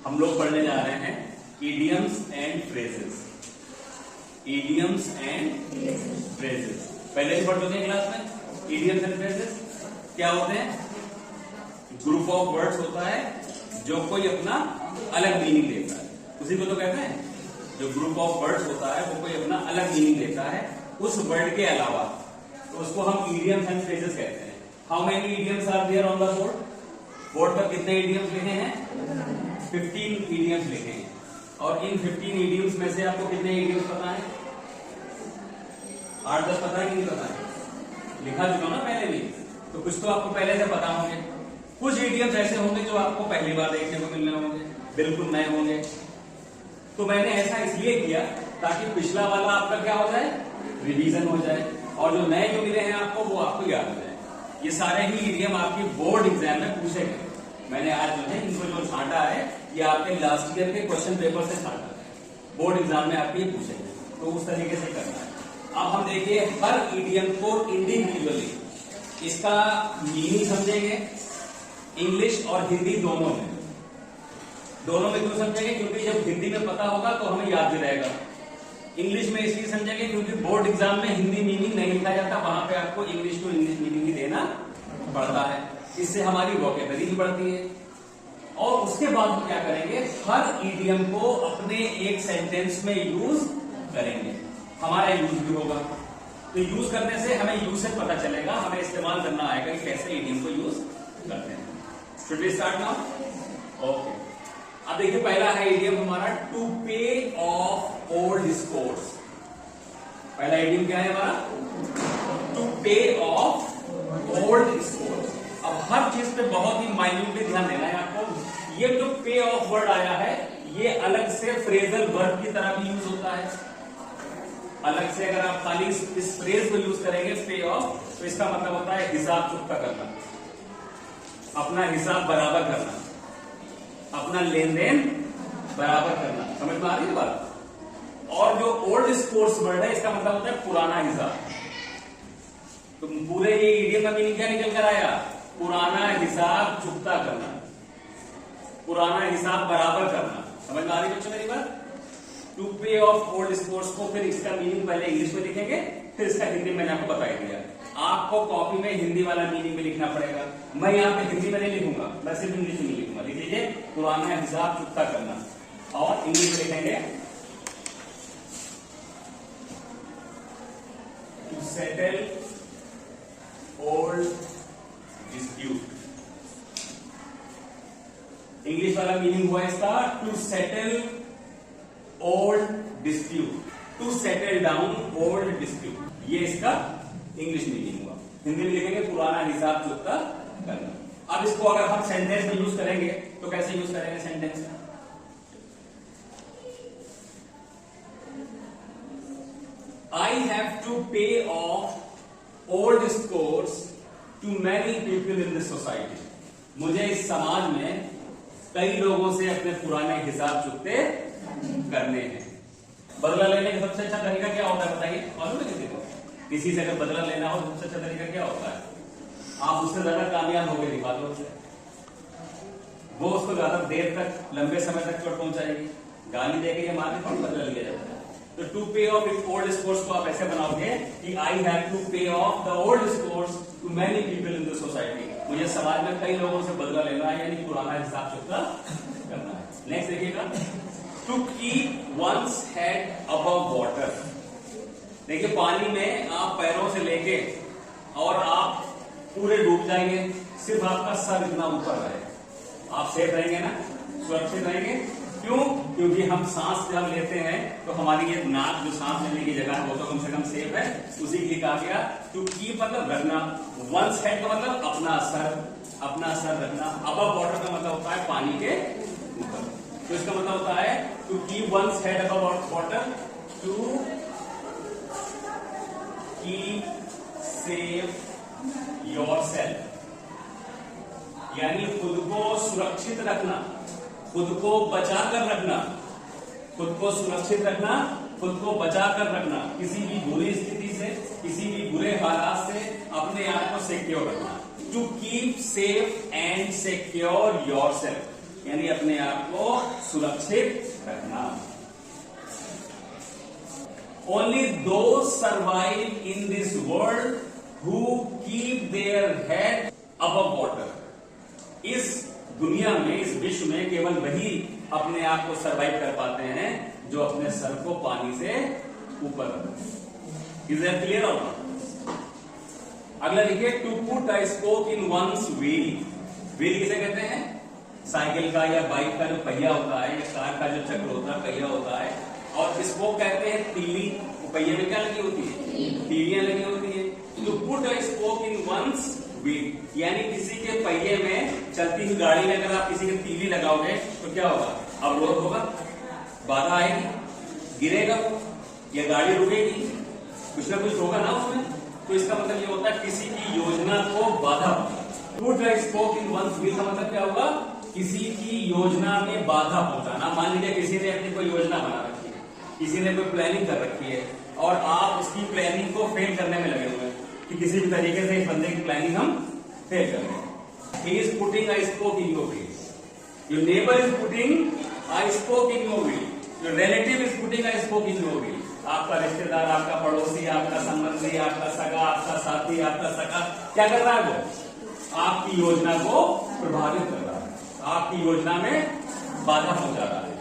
हम लोग पढ़ने जा रहे हैं idioms and phrases. Idioms and phrases पहले ही पढ़ चुके हैं क्लास में। इडियम्स एंड फ्रेजेस क्या होते हैं? ग्रुप ऑफ वर्ड्स होता है जो कोई अपना अलग मीनिंग देता है, उसी को तो कहते हैं। जो ग्रुप ऑफ वर्ड्स होता है वो कोई अपना अलग मीनिंग देता है उस वर्ड के अलावा, तो उसको हम इडियम्स एंड फ्रेजेस कहते हैं। How many idioms are there on the board? Board पर कितने इडियम्स लिखे हैं? 15 इडियम्स लिखे हैं। और इन 15 इडियम्स में से आपको कितने इडियम्स पता है? 8-10 पता है कि नहीं पता है? लिखा चुका ना पहले भी, तो कुछ तो आपको पहले से पता होंगे। कुछ इडियम्स ऐसे होंगे जो आपको पहली बार देखने को मिलने होंगे, बिल्कुल नए होंगे। तो मैंने ऐसा इसलिए किया ताकि पिछला वाला आपका क्या हो जाए, रिवीजन हो जाए, और जो नए जो मिले हैं आपको वो आपको याद हो जाए। ये सारे ही इडियम आपकी बोर्ड एग्जाम में पूछे गए। मैंने आज जो है इनको जो छांटा है ये आपके लास्ट ईयर के क्वेश्चन पेपर से छांटा है, बोर्ड एग्जाम में आपके पूछे गए, तो उस तरीके से करना है। अब हम देखिए हर इडियम को इंडिविजुअली इसका मीनिंग समझेंगे, इंग्लिश और हिंदी दोनों में। दोनों में क्यों समझेंगे? क्योंकि जब हिंदी में पता होगा तो हमें याद भी रहेगा। इंग्लिश में इसलिए समझेंगे क्योंकि बोर्ड एग्जाम में हिंदी मीनिंग नहीं लिखा जाता, वहां पे आपको इंग्लिश टू इंग्लिश मीनिंग ही देना पड़ता है। इससे हमारी वोकेबलरी भी बढ़ती है। और उसके बाद हम क्या करेंगे, हर इडियम को अपने एक सेंटेंस में यूज करेंगे, हमारा यूज भी होगा। तो यूज करने से हमें यूज से पता चलेगा, हमें इस्तेमाल करना आएगा कि कैसे इडियम को यूज करते हैं। Should we start now? Okay, अब देखिए पहला है इडियम हमारा to pay off old scores. पहला इडियम क्या है हमारा? To pay off old scores. अब हर चीज पे बहुत ही माइन्यूटली ध्यान देना है आपको। ये जो पे ऑफ वर्ड आया है ये अलग से फ्रेजल वर्ब की तरह भी यूज होता है। अलग से अगर आप खाली इस फ्रेज को यूज करेंगे पे ऑफ, तो इसका मतलब होता है हिसाब चुकता करना, अपना हिसाब बराबर करना, अपना लेन देन बराबर करना। समझ में आ रही है बात? और जो ओल्ड स्कोर्स वर्ड है इसका मतलब होता है पुराना हिसाब। तो पूरे ये इडियम का मीनिंग क्या निकल कर आया? पुराना हिसाब चुकता करना, पुराना हिसाब बराबर करना। समझ में आ रही है बच्चों मेरी बात? To pay off old scores को फिर इसका मीनिंग पहले इंग्लिश में लिखेंगे, फिर इसका हिंदी मैंने आपको बता दिया। आपको कॉपी में हिंदी वाला मीनिंग में लिखना पड़ेगा। मैं यहाँ पे हिंदी में नहीं लिखूंगा, मैं सिर्फ इंग्लिश में लिखूंगा। लिख लीजिए पुराना हिसाब चुकता करना, और इंग्लिश में लिखेंगे to settle old dispute. English वाला मीनिंग हुआ इसका to settle old dispute, to settle down old dispute. ये इसका इंग्लिश मीनिंग हुआ। हिंदी में लिखेंगे पुराना हिसाब चुकता करना। अब इसको अगर हम सेंटेंस में यूज करेंगे तो कैसे यूज करेंगे सेंटेंस में? I have to pay off old scores to many people in this society. मुझे इस समाज में कई लोगों से अपने पुराने हिसाब चुकते करने हैं। बदला लेने का सबसे अच्छा तरीका क्या होता है बताइए? मालूम है किसी को? किसी से अगर बदला लेना हो तो सबसे अच्छा तरीका क्या होता है? आप उससे ज्यादा कामयाब हो गए दिखा दो उसे, वो उसको ज्यादा देर तक, लंबे समय तक चोट पहुंचाएगी। गाली देके ये मारने कौन बदला लिया जाता है? तो to pay of it old scores को आप ऐसे बनाओगे कि I have to pay off the old scores to many people in the society. मुझे समाज में कई लोगों से बदला लेना है, यानी पुराना हिसाब चुकता करना है। नेक्स्ट देखिएगा, to keep one's head above water. देखिए पानी में आप पैरों से लेके और आप पूरे डूब जाएंगे, सिर्फ आपका सर इतना ऊपर रहे, आप सेफ रहेंगे ना, सुरक्षित रहेंगे। क्यों? क्योंकि हम सांस जब लेते हैं तो हमारी ये नाक जो सांस लेने की जगह है वो तो कम से कम सेफ है। उसी के लिए कहा गया टू कीप मतलब रखना, वंस हेड का मतलब अपना सर रखना, अबव वाटर का मतलब होता है पानी के ऊपर। तो इसका मतलब होता है to keep one's head above water, to keep safe yourself, यानी खुद को सुरक्षित रखना, खुद को बचा कर रखना, खुद को सुरक्षित रखना, खुद को बचा कर रखना, किसी भी बुरी स्थिति से, किसी भी बुरे हालात से अपने आप को सिक्योर रखना। To keep safe and secure yourself, यानी अपने आप को सुरक्षित रखना। Only those survive in this world who keep their head above water. इस दुनिया में, इस विश्व में केवल वही अपने आप को सर्वाइव कर पाते हैं जो अपने सर को पानी से ऊपर रखते। इज दैट क्लियर और नॉट? अगला देखिए, to put a spoke in one's wheel. Wheel किसे कहते हैं? साइकिल का या बाइक का जो पहिया होता है, या कार का जो चक्र होता है, पहिया होता है। और स्पोक कहते हैं तीली। पहिए में क्या लगी होती है? तीलियां लगी होती है। To put a spoke in one's wheel, यानी किसी के पहिए में, चलती हुई गाड़ी में अगर आप किसी के तीली लगाओगे तो क्या होगा? अवरोध होगा, बाधा आएगी, गिरेगा वो, या गाड़ी रुकेगी, कुछ ना कुछ होगा ना उसमें। तो इसका मतलब ये होता है किसी की योजना को बाधा। Put a spoke in one's wheel का मतलब क्या होगा? किसी की योजना में बाधा पहुंचाना। मान लीजिए किसी ने अपनी कोई योजना बना रखी है, किसी ने कोई प्लानिंग कर रखी है, और आप उसकी प्लानिंग को फेल करने में लगे हुए हैं कि किसी भी तरीके से इस बंदे की प्लानिंग हम फेल कर रहे हैं। He is putting a spoke in your wheel. Your neighbor is putting a spoke in your wheel. Your relative is putting a spoke in your wheel. आपका रिश्तेदार, आपका पड़ोसी, आपका संबंधी, आपका सगा, आपका साथी, आपका सगा क्या कर रहा है? वो आपकी योजना को प्रभावित कर रहा है, आपकी योजना में बाधा पहुंचा रहा है।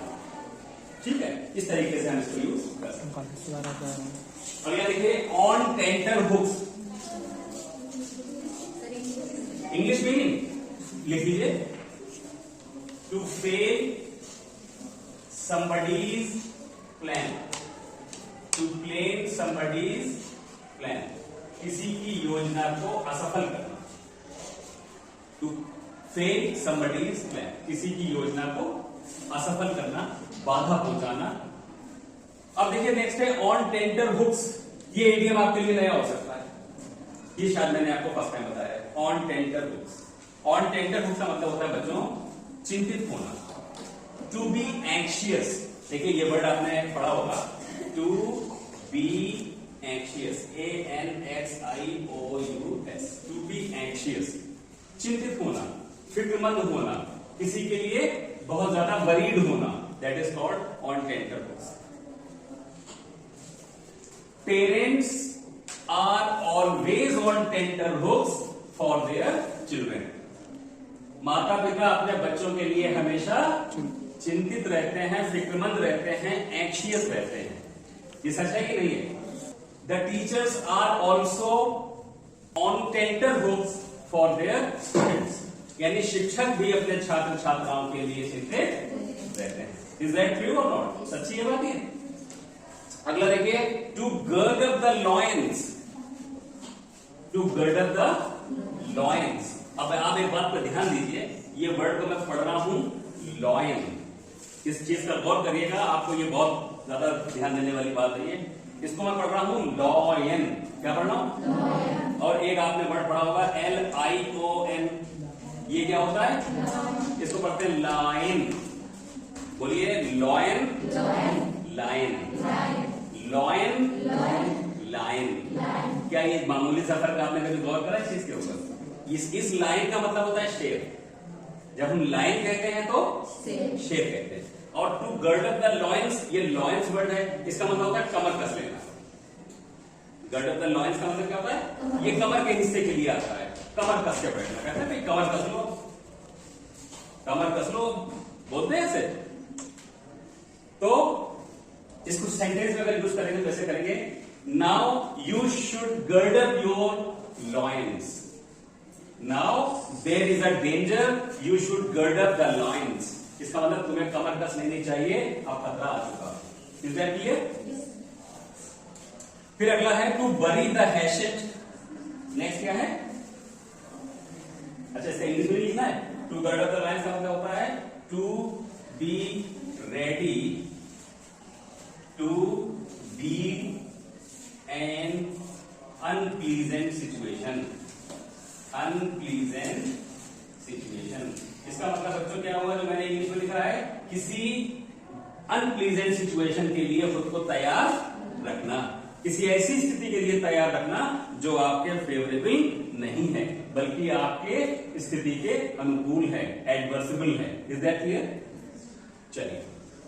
ठीक है, इस तरीके से हम इसको यूज कर सकते हैं। अगला देखिए, on tenterhooks. English meaning लिख लीजिए, to fail somebody's plan, to plan somebody's plan, किसी की योजना को असफल करना। टू फेल somebody's plan, किसी की योजना को असफल करना, बाधा पहुंचाना। अब देखिए नेक्स्ट है ऑन टेंटर हुक्स। ये इडियम आपके लिए नया हो सकता है, ये शायद मैंने आपको फर्स्ट टाइम बताया है। On tenterhooks, on tenterhooks का मतलब होता है बच्चों चिंतित होना। टू बी एंक्शियस, देखिए ये वर्ड आपने पढ़ा होगा, to be anxious, ANXIOUS, to be anxious, चिंतित होना, फिक्रमंद होना, किसी के लिए बहुत ज्यादा वरीड होना, that is called on tenterhooks. Parents are always on tenterhooks for their children. माता पिता अपने बच्चों के लिए हमेशा चिंतित रहते हैं, फिक्रमंद रहते हैं, एंक्शियस रहते हैं। ये सच है कि नहीं है? The teachers are also on tenterhooks for their students, यानी शिक्षक भी अपने छात्र छात्राओं के लिए चिंतित रहते हैं। इज दैट ट्रू और नॉट? सच्ची है बात ये। अगला देखिए, to gird up the loins, to gird up the loins. अब आप एक बात पर ध्यान दीजिए, ये वर्ड को मैं पढ़ रहा हूं लॉयन। इस चीज का गौर करिएगा, आपको ये बहुत ज्यादा ध्यान देने वाली बात है। ये इसको मैं पढ़ रहा हूं लॉयन। क्या पढ़ रहा हूं? और एक आपने वर्ड पढ़ा होगा LION, ये क्या होता है? इसको पढ़ते हैं लाइन। बोलिए लॉयन, लाइन, लॉयन, लाइन। क्या ये मामूली सफर का आपने कभी गौर करा इस चीज के ऊपर? इस लाइन का मतलब होता है शेर। जब हम लाइन कहते हैं तो शेर कहते हैं। और to gird up the lions, ये लॉयंस वर्ड है, इसका मतलब होता है कमर कस लेना। गर्ड अप द लॉयंस का मतलब क्या होता है? ये कमर के हिस्से के लिए आता है, कमर कस के बैठना। कहते हैं भाई कमर कस लो, कमर कस लो, बोलते हैं ऐसे। तो इसको सेंटेंस में अगर यूज करेंगे तो ऐसे करेंगे, now you should gird up your loins. Now there is a danger, you should gird up the loins. इसका मतलब तुम्हें कमर कस लेनी चाहिए, अब खतरा आ चुका। Is that clear? फिर अगला है टू बरी द हैशेट। नेक्स्ट क्या है? अच्छा, इसका इंग्लिश में लिखना है। To gird up the loins का मतलब होता है to be ready to be an unpleasant situation. Unpleasant situation, इसका मतलब बच्चों क्या होगा जो मैंने इंग्लिश में लिखा है? किसी अनप्लीजेंट सिचुएशन के लिए खुद को तैयार रखना, किसी ऐसी स्थिति के लिए तैयार रखना जो आपके फेवरेबल नहीं है, बल्कि आपके स्थिति के अनुकूल है, एडवर्सिबल है। Is that clear? चलिए,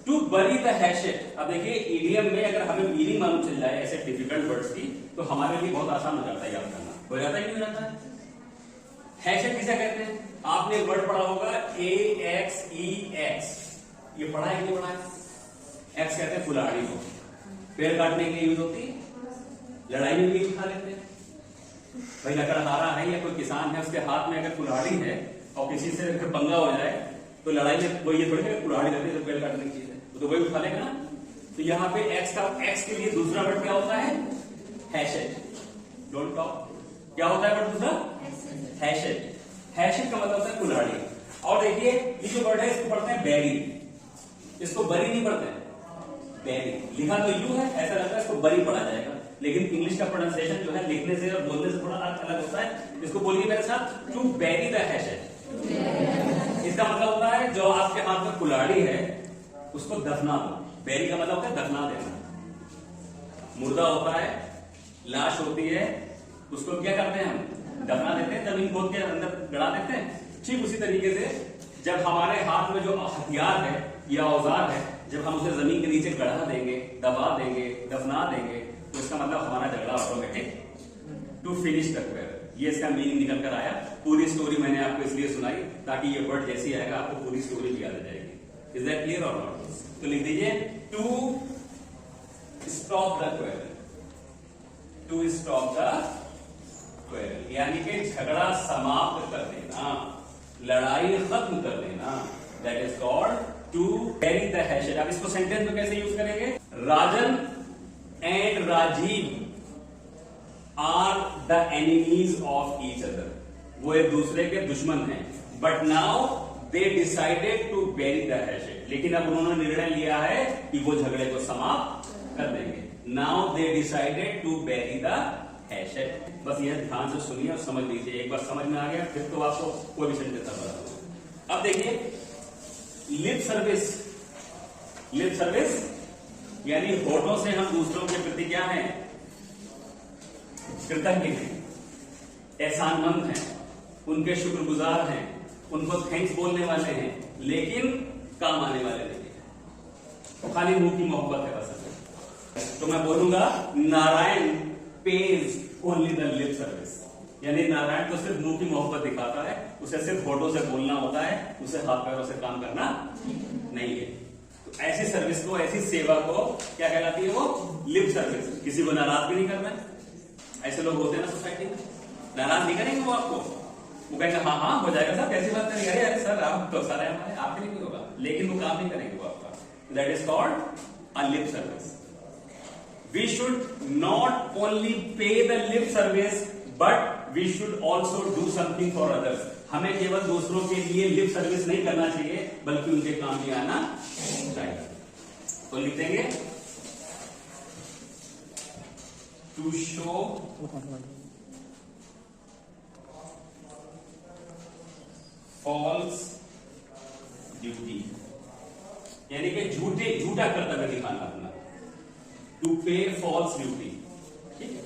टू बरी द हैशेट। अब देखिए इडियम में अगर हमें मीनिंग मालूम चल जाए ऐसे डिफिकल्ट वर्ड्स की तो हमारे लिए बहुत आसान हो जाता है याद करना। हो जाता है, नहीं हो जाता है? हैशेट किसे कहते हैं? आपने एक वर्ड पढ़ा होगा AXEX, ये पढ़ा है कि नहीं पढ़ा है? एक्स कहते हैं कुल्हाड़ी को, पेड़ काटने के लिए यूज होती है, लड़ाई में भी उठा लेते हैं। भाई लकड़हारा है या कोई किसान है, उसके हाथ में अगर कुल्हाड़ी है और किसी से अगर पंगा हो जाए तो लड़ाई में वो ये थोड़ी ना कुल्हाड़ी रहती है तो पेड़ काटने की चीज है, तो वही उठा लेगा ना। तो यहाँ पे एक्स के लिए दूसरा वर्ड क्या होता है? हैशेट। Don't talk. क्या होता है वर्ड दूसरा? हैशेट। हैशेट का मतलब होता है कुल्हाड़ी। और देखिए ये जो वर्ड है इसको पढ़ते हैं बैरी, इसको बरी नहीं पढ़ते हैं, बैरी। लिखा तो यू है, ऐसा लगता है इसको बरी पढ़ा जाएगा, लेकिन इंग्लिश का प्रोनाउंसिएशन जो है लिखने से और बोलने से थोड़ा अलग होता है। इसको बोलिए मेरे साथ, टू बैरी द हैशेट। इसका मतलब होता है जो आपके हाथ में कुल्हाड़ी है उसको दफना दो। बैरी का मतलब होता है दफना देना। मुर्दा होता है, लाश होती है, उसको क्या करते हैं हम? दफना देते हैं, जमीन खोद के अंदर गड़ा देते हैं। ठीक उसी तरीके से जब हमारे हाथ में जो हथियार है या औजार है, जब हम उसे जमीन के नीचे गड़ा देंगे, दबा देंगे, दफना देंगे, तो इसका मतलब हमारा झगड़ा automatic to finish the quarrel. ये इसका मीनिंग निकल कर आया। पूरी स्टोरी मैंने आपको इसलिए सुनाई ताकि ये वर्ड जैसी आएगा आपको पूरी स्टोरी भी याद आ जाएगी। इज दैट क्लियर और नॉट? तो लिख दीजिए to stop the quarrel. To stop the quarrel यानी कि झगड़ा समाप्त कर देना, लड़ाई खत्म कर देना। That is called to bury the hatchet. अब इसको सेंटेंस में कैसे यूज करेंगे? Rajan and Rajiv are the enemies of each other. वो एक दूसरे के दुश्मन हैं, but now they decided to bury the hatchet. लेकिन अब उन्होंने निर्णय लिया है कि वो झगड़े को समाप्त कर देंगे। Now they decided to bury the hatchet. बस यह ध्यान से सुनिए और समझ लीजिए। एक बार समझ में आ गया फिर तो आपको कोई भी सेंटेंस बता। अब देखिए लिप सर्विस। लिप सर्विस यानी होठों से हम दूसरों के प्रति क्या है? कृतज्ञ हैं, एहसानमंद हैं, उनके शुक्रगुजार हैं, उनको थैंक्स बोलने वाले हैं, लेकिन काम आने वाले नहीं है, खाली मुंह की मोहब्बत है बस। तो मैं बोलूंगा Narayan page only the lip service, यानी नारायण तो सिर्फ मुंह की मोहब्बत दिखाता है, उसे सिर्फ होठों से बोलना होता है, उसे हाथ पैरों से काम करना नहीं है। तो ऐसी सर्विस को, ऐसी सेवा को क्या कहलाती है? वो लिप सर्विस। किसी को नाराज भी नहीं करना है। ऐसे लोग होते हैं ना सोसाइटी में, नाराज नहीं करेंगे वो आपको, वो कहेंगे हाँ हाँ हो जाएगा सर, कैसी बात करेंगे, अरे सर आप तो सर है हमारे, आपके लिए होगा, लेकिन वो काम नहीं करेंगे वो आपका। That is called a lip service. We should not only pay the lip service but we should also do something for others. हमें केवल दूसरों के लिए लिप सर्विस नहीं करना चाहिए बल्कि उनके काम भी आना चाहिए। तो लिख देंगे टू शो फॉल्स ड्यूटी, यानी कि झूठा कर्तव्य दिखाना अपना। टू पे फॉल्स ड्यूटी। ठीक है,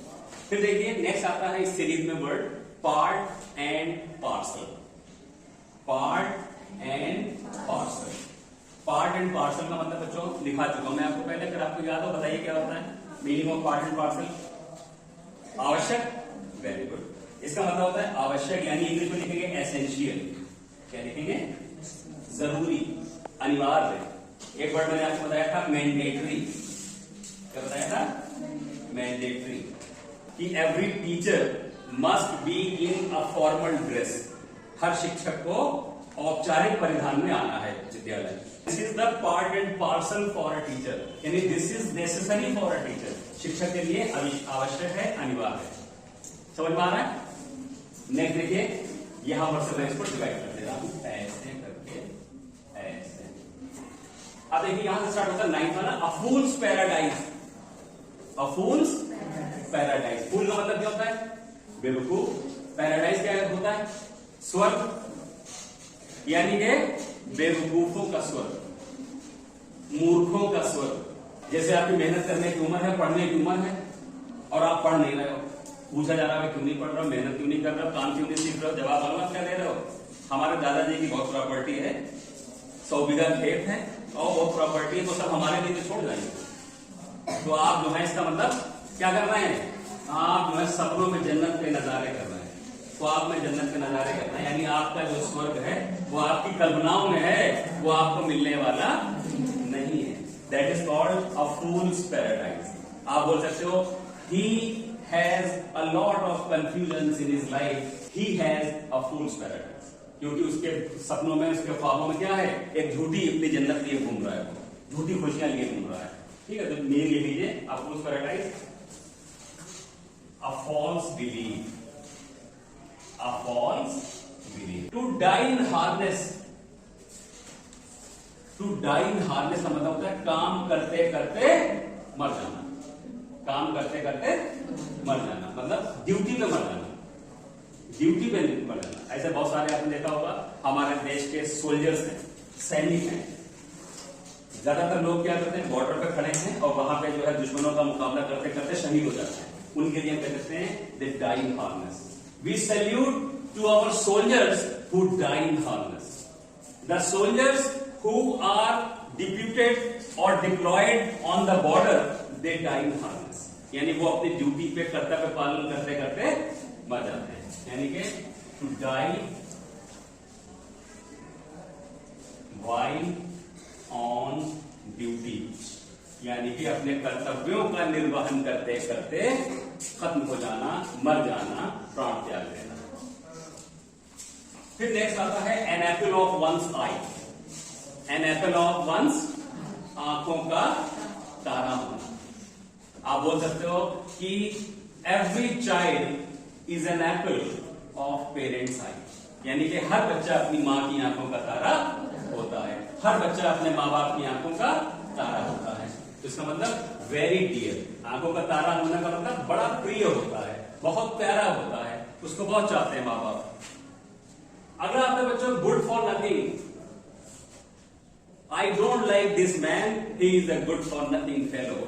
फिर देखिए नेक्स्ट आता है इस सीरीज में word part and parcel. Part and parcel. Part and parcel का मतलब बच्चों लिखा चुका हूं मैं आपको पहले, अगर आपको याद हो बताइए क्या होता है meaning of part and parcel? आवश्यक, वेरी गुड। इसका मतलब होता है आवश्यक, यानी इंग्लिश में लिखेंगे एसेंशियल। क्या लिखेंगे? जरूरी, अनिवार्य। एक वर्ड मैंने आपको बताया था मैंडेटरी। क्या बताया था? मैंडेटरी। कि every teacher must be in a formal dress. हर शिक्षक को औपचारिक परिधान में आना है विद्यालय। This is the part and parcel for a teacher, यानी this is necessary for a teacher. शिक्षक के लिए आवश्यक है, अनिवार्य है। समझ में आ रहा है? नेक्स्ट देखिए, यहां पर से मैं इसको डिवाइड कर दे रहा हूं ऐसे करके, ऐसे। अब देखिए यहां से स्टार्ट होता है नाइन्थ वाला, अ फूल्स पैराडाइज। अ फूल्स पैराडाइज। फूल का मतलब क्या होता है? बेवकूफ। पैराडाइज क्या होता है? स्वर्ग, यानी कि बेवकूफों का स्वर्ग, मूर्खों का स्वर्ग। जैसे आपकी मेहनत करने की उम्र है, पढ़ने की उम्र है और आप पढ़ नहीं रहे हो, पूछा जा रहा है क्यों नहीं पढ़ रहे हो, मेहनत क्यों नहीं कर रहे हो, काम क्यों नहीं सीख रहे हो, जवाब मालूम क्या दे रहे हो? हमारे दादाजी की बहुत प्रॉपर्टी है, 100 बीघा खेत है, और वो प्रॉपर्टी वो सब हमारे लिए तो छोड़ जाएंगे। तो आप जो है इसका मतलब क्या कर रहे हैं, आप जो है सपनों में जन्नत के नजारे कर रहे हैं। तो आप में जन्नत के नजारे कर रहे हैं, यानी आपका जो स्वर्ग है वो आपकी कल्पनाओं में है, वो आपको मिलने वाला नहीं है। That is called a fool's paradise. आप बोल सकते हो he has a lot of confusion in his life, he has a fool's paradise, क्योंकि उसके सपनों में, उसके ख्वाबों में क्या है, एक झूठी अपनी जन्नत लिए घूम रहा है, झूठी खुशियां लिए घूम रहा है। ठीक है, तो मीनिंग लिख लीजिए, a fool's paradise, a false belief, a false belief. To die in harness, to die in harness का मतलब होता है काम करते करते मर जाना, काम करते करते मर जाना, मतलब ड्यूटी पे मर जाना, ड्यूटी पे मर जाना। ऐसे बहुत सारे आपने देखा होगा, हमारे देश के सोल्जर्स हैं, सैनिक हैं, ज्यादातर लोग क्या करते हैं, बॉर्डर पे खड़े हैं और वहां पे जो है दुश्मनों का मुकाबला करते करते शहीद हो जाते हैं। उनके लिए क्या कहते हैं, they die in harness. We salute to our soldiers who die in harness. The soldiers who are deputed or deployed on the border, they die in harness. यानी वो अपनी ड्यूटी पे कर्तव्य पालन करते करते मर जाते हैं। यानी कि to die while on duty, यानी कि अपने कर्तव्यों का निर्वहन करते करते खत्म हो जाना, मर जाना, प्राण त्याग देना। फिर नेक्स्ट आता है an apple of one's eye. An apple of one's, आंखों का तारा होना। आप बोल सकते हो कि every child is an apple of parents eye, यानी कि हर बच्चा अपनी माँ की आंखों का तारा होता है, हर बच्चा अपने माँ बाप की आंखों का तारा होता है। तो इसका मतलब वेरी डियर, आंखों का तारा होने का मतलब बड़ा प्रिय होता है, बहुत प्यारा होता है, उसको बहुत चाहते हैं माँ बाप। अगर आपके बच्चों good for nothing, I don't like this man, he is a good for nothing fellow,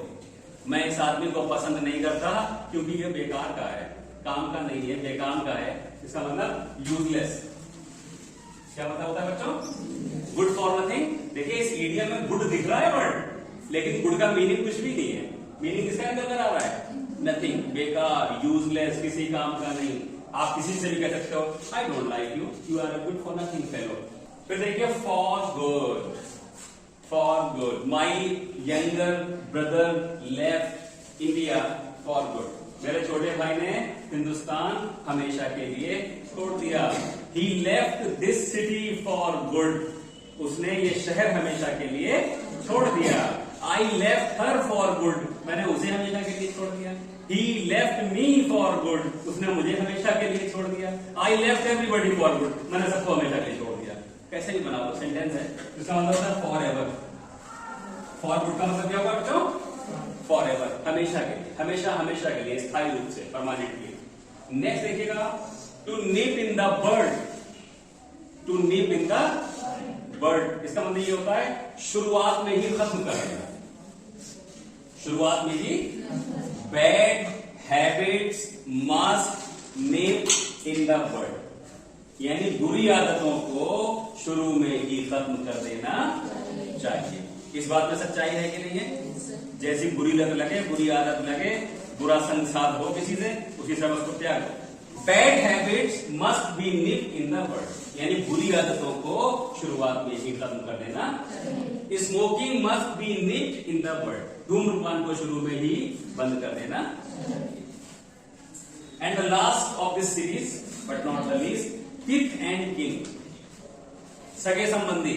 मैं इस आदमी को पसंद नहीं करता क्योंकि ये बेकार का है, काम का नहीं है, बेकाम का है। इसका मतलब यूजलेस। क्या मतलब होता है बच्चों, गुड फॉर नथिंग। देखिए इस ईडियम में गुड दिख रहा है वर्ड, लेकिन गुड का मीनिंग कुछ भी नहीं है। मीनिंग किसके अंदर आ रहा है, नथिंग, बेकार, यूजलेस, किसी काम का नहीं। आप किसी से भी कह सकते हो I don't like you, you are a good for nothing fellow. फिर देखिए for good, for good, my younger brother left India for good, मेरे छोटे भाई ने हिंदुस्तान हमेशा के लिए छोड़ दिया। He left this city for good, उसने ये शहर हमेशा के लिए छोड़ दिया। I left her for good, मैंने उसे हमेशा के लिए छोड़ दिया। He left me for good, उसने मुझे हमेशा के लिए छोड़ दिया। I left everybody for good, मैंने सबको हमेशा के लिए छोड़ दिया। कैसे भी बना दो, सेंटेंस है, इसका मतलब होता है फॉर एवर। फॉर गुड का मतलब क्या होगा बच्चों, फॉर एवर, हमेशा के लिए, हमेशा हमेशा के लिए, स्थायी रूप से, परमानेंटली। नेक्स्ट देखिएगा, to nip in the bud, to nip in the bud, इसका मतलब ये होता है शुरुआत में ही खत्म कर देना, शुरुआत में ही। Bad habits must nip in the bud, यानी बुरी आदतों को शुरू में ही खत्म कर देना चाहिए। इस बात में सच्चाई है कि नहीं है? जैसी बुरी लत लगे, बुरी आदत लगे, बुरा संसार हो किसी से, उसी समय उसको त्याग दो। Bad habits must be nip in the bud, यानी बुरी आदतों को शुरुआत में ही खत्म कर देना। Smoking must be nip in the bud, धूम्रपान को शुरू में ही बंद कर देना। And the last of this series but not the least, kith and kin, सगे संबंधी,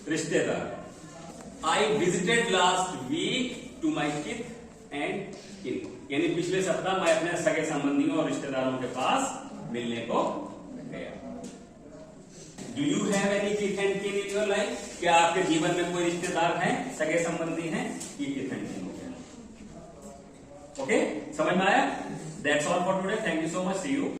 रिश्तेदार। I visited last week to my kith and किन, यानी पिछले सप्ताह मैं अपने सगे संबंधियों और रिश्तेदारों के पास मिलने को गया। डू यू हैव एनी किथ एंड किन इन योर लाइफ? क्या आपके जीवन में कोई रिश्तेदार हैं, सगे संबंधी हैं? ये किथ एंड किन हो गया। ओके, समझ में आया? That's all for today, thank you so much, see you.